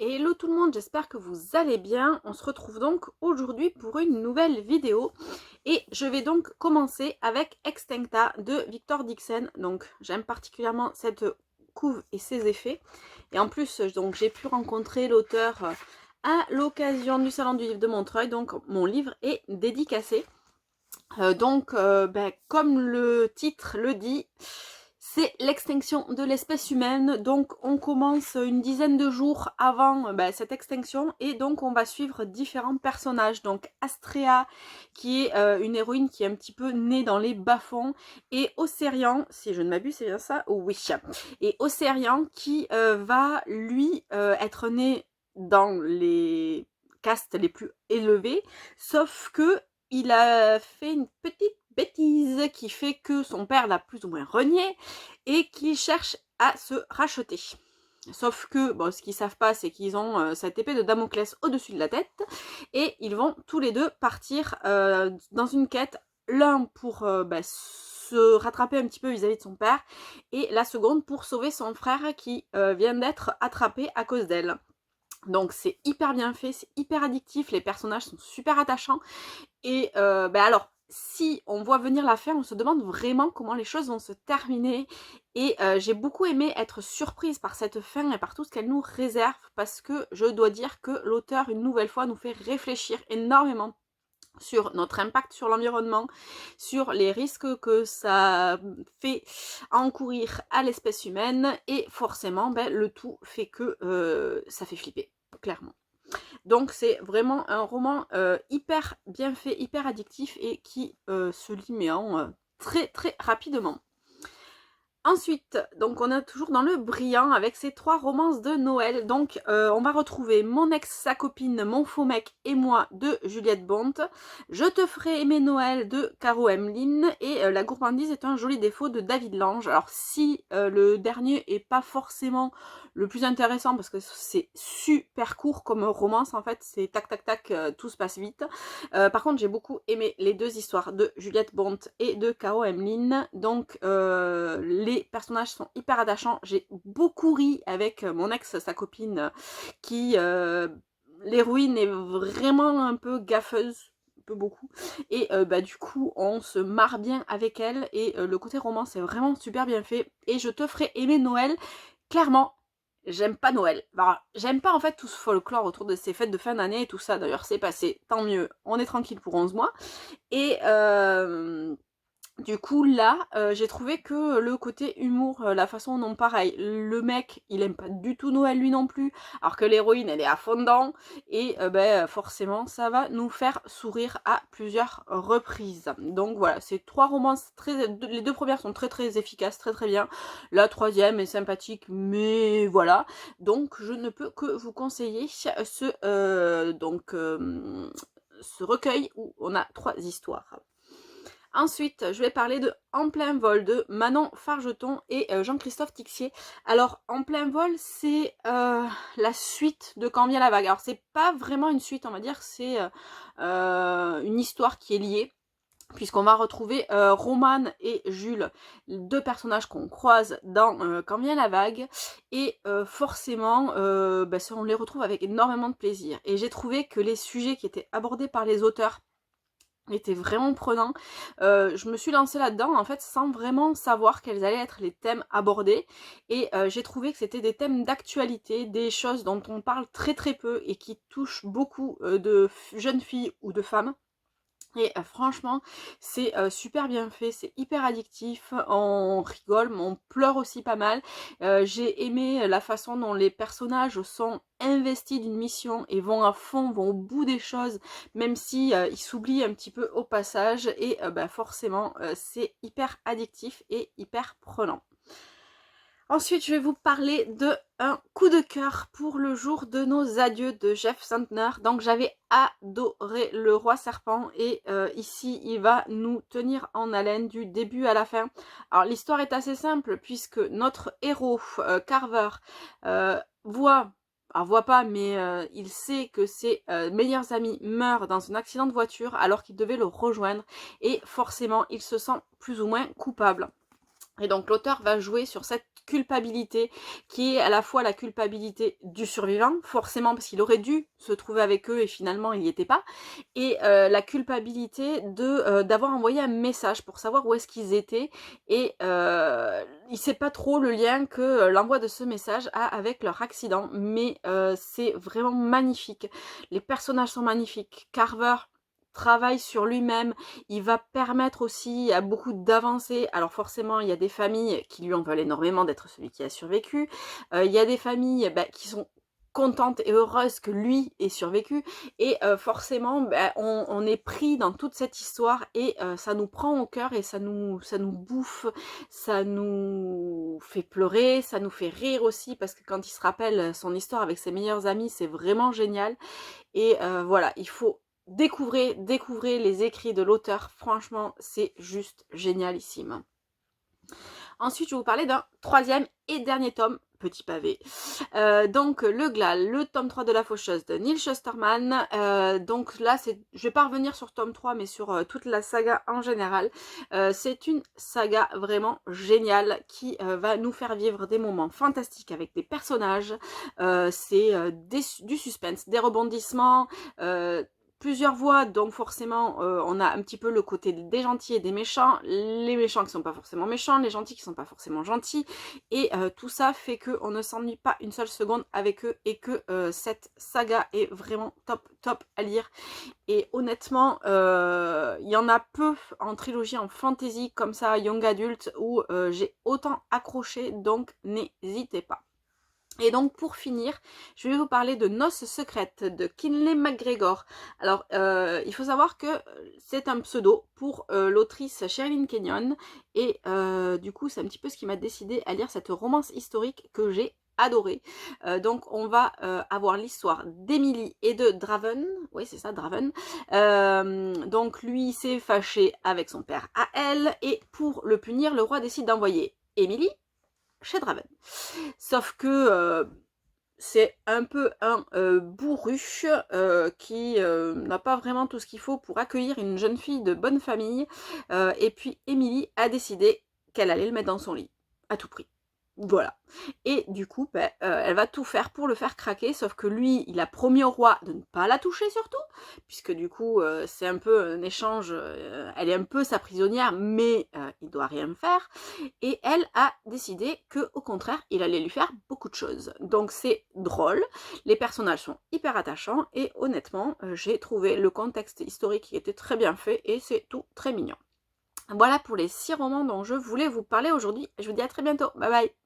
Hello tout le monde, j'espère que vous allez bien. On se retrouve donc aujourd'hui pour une nouvelle vidéo et je vais donc commencer avec Extincta de Victor Dixon. Donc j'aime particulièrement cette couve et ses effets et en plus donc j'ai pu rencontrer l'auteur à l'occasion du salon du livre de Montreuil, donc mon livre est dédicacé. Comme le titre le dit, c'est l'extinction de l'espèce humaine. Donc on commence une dizaine de jours avant cette extinction et donc on va suivre différents personnages. Donc Astrea qui est une héroïne qui est un petit peu née dans les bas-fonds, et Ocerian, si je ne m'abuse c'est bien ça, oui. Et Ocerian qui va lui être né dans les castes les plus élevées, sauf que il a fait une petite bêtise qui fait que son père l'a plus ou moins renié et qu'il cherche à se racheter. Sauf que, bon, ce qu'ils savent pas, c'est qu'ils ont cette épée de Damoclès au-dessus de la tête et ils vont tous les deux partir dans une quête, l'un pour se rattraper un petit peu vis-à-vis de son père et la seconde pour sauver son frère qui vient d'être attrapé à cause d'elle. Donc c'est hyper bien fait, c'est hyper addictif, les personnages sont super attachants. Et alors, si on voit venir la fin, on se demande vraiment comment les choses vont se terminer. Et j'ai beaucoup aimé être surprise par cette fin et par tout ce qu'elle nous réserve, parce que je dois dire que l'auteur, une nouvelle fois, nous fait réfléchir énormément sur notre impact sur l'environnement, sur les risques que ça fait encourir à l'espèce humaine, et forcément, le tout fait que ça fait flipper, clairement. Donc c'est vraiment un roman hyper bien fait, hyper addictif et qui se lit mais en très très rapidement. Ensuite, donc on est toujours dans le brillant avec ces 3 romances de Noël. Donc on va retrouver Mon ex, sa copine, mon faux mec et moi de Juliette Bonte, Je te ferai aimer Noël de Caro Emeline et La gourmandise est un joli défaut de David Lange. Alors si le dernier est pas forcément le plus intéressant parce que c'est super court comme romance, en fait c'est tac tac tac, tout se passe vite. Par contre j'ai beaucoup aimé les 2 histoires de Juliette Bonte et de Caro Emeline. Donc les personnages sont hyper attachants. J'ai beaucoup ri avec mon ex, sa copine, qui l'héroïne est vraiment un peu gaffeuse, un peu beaucoup, et du coup on se marre bien avec elle, et le côté romance est vraiment super bien fait. Et Je te ferai aimer Noël, clairement j'aime pas Noël. Enfin, j'aime pas en fait tout ce folklore autour de ces fêtes de fin d'année et tout ça. D'ailleurs c'est passé, tant mieux, on est tranquille pour 11 mois. Et du coup là j'ai trouvé que le côté humour, la façon dont, pareil, le mec il aime pas du tout Noël lui non plus, alors que l'héroïne elle est à fond dedans, et forcément ça va nous faire sourire à plusieurs reprises. Donc voilà, ces 3 romances, les 2 premières sont très très efficaces, très très bien, la troisième est sympathique mais voilà. Donc je ne peux que vous conseiller ce recueil où on a 3 histoires. Ensuite, je vais parler de En plein vol de Manon Fargeton et Jean-Christophe Tixier. Alors, En plein vol, c'est la suite de Quand vient la vague. Alors, c'est pas vraiment une suite, on va dire, c'est une histoire qui est liée, puisqu'on va retrouver Romane et Jules, 2 personnages qu'on croise dans Quand vient la vague, et forcément on les retrouve avec énormément de plaisir. Et j'ai trouvé que les sujets qui étaient abordés par les auteurs était vraiment prenant. Je me suis lancée là-dedans en fait sans vraiment savoir quels allaient être les thèmes abordés, et j'ai trouvé que c'était des thèmes d'actualité, des choses dont on parle très très peu et qui touchent beaucoup de jeunes filles ou de femmes. Et franchement c'est super bien fait, c'est hyper addictif, on rigole mais on pleure aussi pas mal. J'ai aimé la façon dont les personnages sont investis d'une mission et vont à fond, vont au bout des choses, même si ils s'oublient un petit peu au passage, et forcément c'est hyper addictif et hyper prenant. Ensuite, je vais vous parler de un coup de cœur pour le jour de nos adieux de Jeff Santner. Donc j'avais adoré Le Roi Serpent, et ici il va nous tenir en haleine du début à la fin. Alors l'histoire est assez simple puisque notre héros Carver voit pas, mais il sait que ses meilleurs amis meurent dans un accident de voiture alors qu'il devait le rejoindre, et forcément il se sent plus ou moins coupable. Et donc l'auteur va jouer sur cette culpabilité qui est à la fois la culpabilité du survivant, forcément parce qu'il aurait dû se trouver avec eux et finalement il n'y était pas, et la culpabilité d'avoir envoyé un message pour savoir où est-ce qu'ils étaient, et il sait pas trop le lien que l'envoi de ce message a avec leur accident, mais c'est vraiment magnifique. Les personnages sont magnifiques. Carver travaille sur lui-même, il va permettre aussi à beaucoup d'avancées. Alors forcément, il y a des familles qui lui en veulent énormément d'être celui qui a survécu. Il y a des familles qui sont contentes et heureuses que lui ait survécu. Et forcément, on est pris dans toute cette histoire et ça nous prend au cœur et ça nous bouffe, ça nous fait pleurer, ça nous fait rire aussi parce que quand il se rappelle son histoire avec ses meilleurs amis, c'est vraiment génial. Et voilà, il faut découvrir les écrits de l'auteur. Franchement, c'est juste génialissime. Ensuite, je vais vous parler d'un troisième et dernier tome, petit pavé. Donc, Le Glal, le tome 3 de La Faucheuse de Neil Shusterman. Donc là, je vais pas revenir sur tome 3, mais sur toute la saga en général. C'est une saga vraiment géniale qui va nous faire vivre des moments fantastiques avec des personnages. C'est du suspense, des rebondissements, plusieurs voix, donc forcément on a un petit peu le côté des gentils et des méchants, les méchants qui sont pas forcément méchants, les gentils qui sont pas forcément gentils, et tout ça fait qu'on ne s'ennuie pas une seule seconde avec eux, et que cette saga est vraiment top à lire. Et honnêtement, il y en a peu en trilogie en fantasy comme ça, young adult, où j'ai autant accroché, donc n'hésitez pas. Et donc pour finir, je vais vous parler de Noces secrètes de Kinley McGregor. Alors il faut savoir que c'est un pseudo pour l'autrice Sherilyn Kenyon, et du coup c'est un petit peu ce qui m'a décidé à lire cette romance historique que j'ai adorée. Donc on va avoir l'histoire d'Emily et de Draven, oui c'est ça, Draven. Donc lui s'est fâché avec son père à elle, et pour le punir, le roi décide d'envoyer Emily chez Draven. Sauf que c'est un peu un bourru qui n'a pas vraiment tout ce qu'il faut pour accueillir une jeune fille de bonne famille. Et puis Emily a décidé qu'elle allait le mettre dans son lit, à tout prix. Voilà. Et du coup, elle va tout faire pour le faire craquer, sauf que lui, il a promis au roi de ne pas la toucher surtout, puisque du coup, c'est un peu un échange, elle est un peu sa prisonnière, mais il doit rien faire. Et elle a décidé que, au contraire, il allait lui faire beaucoup de choses. Donc c'est drôle, les personnages sont hyper attachants, et honnêtement, j'ai trouvé le contexte historique qui était très bien fait, et c'est tout très mignon. Voilà pour les 6 romans dont je voulais vous parler aujourd'hui. Je vous dis à très bientôt. Bye bye.